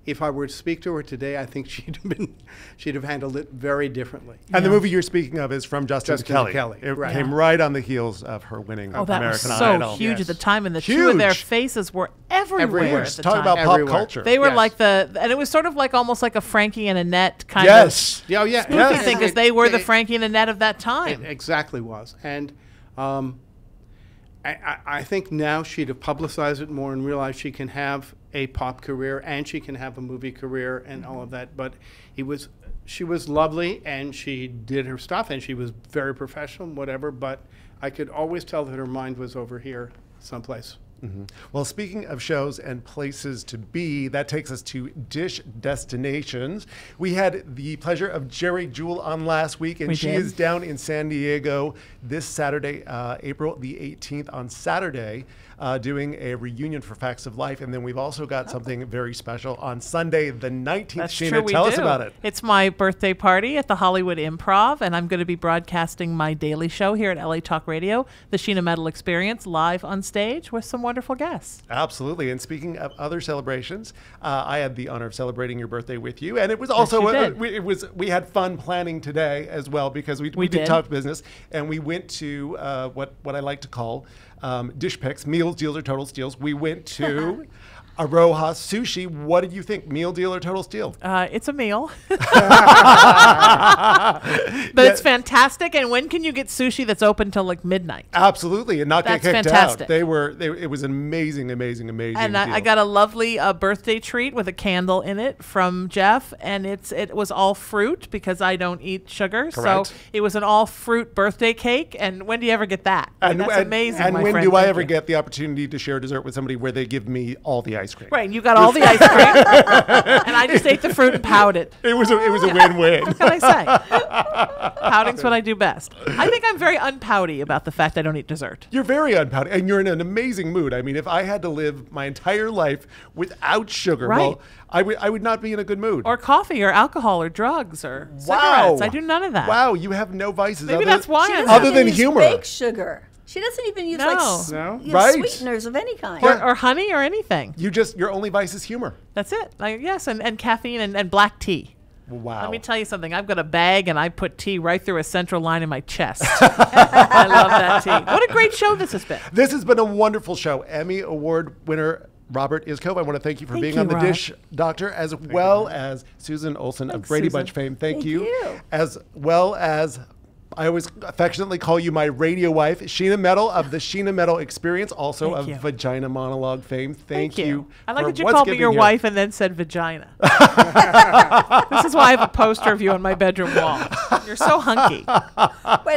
if I were to speak to her today, I think she'd have handled it very differently. And the movie you're speaking of is from Justin Kelly. Kelly. It Right. came right on the heels of her winning Oh, that American was so Idol. huge Yes. at the time, and the two of their Huge. faces were everywhere. Everywhere. At the Talk time. about Everywhere. pop culture. They were Yes. like and it was sort of like almost like a Frankie and Annette kind Yes. Yeah, yeah. of spoofy thing, because they were the It- Frankie and Annette of that time. It exactly was. And I think now she'd have publicized it more and realized she can have a pop career and she can have a movie career and all of that. But she was lovely and she did her stuff and she was very professional, whatever. But I could always tell that her mind was over here someplace. Well, speaking of shows and places to be, that takes us to Dish Destinations. We had the pleasure of Jerry Jewell on last week, and she is down in San Diego this Saturday, April the 18th, on Saturday, doing a reunion for Facts of Life. And then we've also got something very special on Sunday, the 19th. That's Sheena, true. tell us about it. It's my birthday party at the Hollywood Improv, and I'm going to be broadcasting my daily show here at LA Talk Radio, the Sheena Metal Experience, live on stage with some wonderful guests. Absolutely. And speaking of other celebrations, I had the honor of celebrating your birthday with you, and it was also you did. we had fun planning today as well, because we did did. talk business, and we went to what I like to call dish picks, meals, deals, or total steals. We went to Aroha Sushi. What did you think? Meal, deal, or total steal? It's a meal. But it's fantastic. And when can you get sushi that's open till like midnight? Absolutely, and not That's get kicked fantastic. out. It was an amazing And deal. I got a lovely birthday treat with a candle in it from Jeff, and it was all fruit because I don't eat sugar. Correct. So it was an all fruit birthday cake. And when do you ever get that? That's amazing. And my when friend. do I Thank ever you. get the opportunity to share dessert with somebody where they give me all the ice cream? Right, and you got all the ice cream, and I just ate the fruit and pouted. It was a win-win. What can I say? Pouting's what I do best. I think I'm very unpouty about the fact I don't eat dessert. You're very unpouty, and you're in an amazing mood. I mean, if I had to live my entire life without sugar, Right. well, I would not be in a good mood. Or coffee, or alcohol, or drugs, or Wow. cigarettes. I do none of that. Wow, you have no vices. Maybe other, that's why She I'm doesn't Other even than use humor. baked sugar. She doesn't even use No. No? Right. sweeteners of any kind. or honey, or anything. Your only vice is humor. That's it. Yes, and caffeine and black tea. Wow. Let me tell you something. I've got a bag, and I put tea right through a central line in my chest. I love that tea. What a great show this has been. This has been a wonderful show. Emmy Award winner Robert Iskov, I want to thank you for Thank being you, on the Rob. Dish Doctor, as well as Susan Olsen of Thanks, Brady Susan. Bunch fame. Thank Thank you. you. As well as I always affectionately call you my radio wife, Sheena Metal of the Sheena Metal Experience, also Thank of you. Vagina Monologue fame. Thank you. I like for that you once called me again your being here. wife and then said vagina. This is why I have a poster of you on my bedroom wall. You're so hunky. Wait,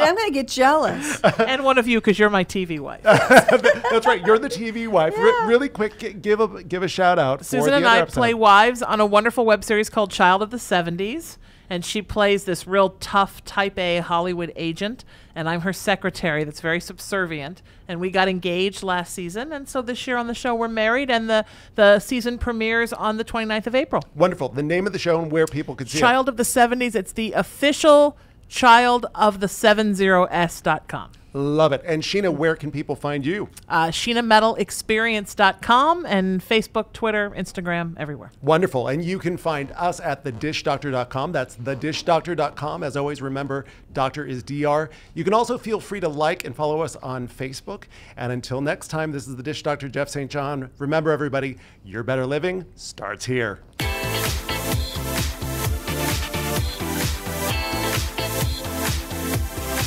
I'm going to get jealous. And one of you, because you're my TV wife. That's right. You're the TV wife. Yeah. Really quick, give a shout out. for Susan the and other I episode. play wives on a wonderful web series called Child of the 70s. And she plays this real tough type A Hollywood agent. And I'm her secretary that's very subservient. And we got engaged last season. And so this year on the show, we're married. And the season premieres on the 29th of April. Wonderful. The name of the show and where people can see Child of the 70s. It's the official childofthe70s.com. it. Love it. And Sheena, where can people find you? SheenaMetalExperience.com and Facebook, Twitter, Instagram, everywhere. Wonderful. And you can find us at thedishdoctor.com. That's thedishdoctor.com. As always, remember, doctor is DR. You can also feel free to like and follow us on Facebook. And until next time, this is the Dish Doctor, Jeff St. John. Remember, everybody, your better living starts here.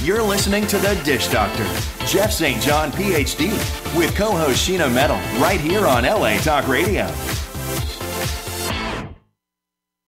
You're listening to The Dish Doctor, Jeff St. John, PhD, with co-host Sheena Metal, right here on LA Talk Radio.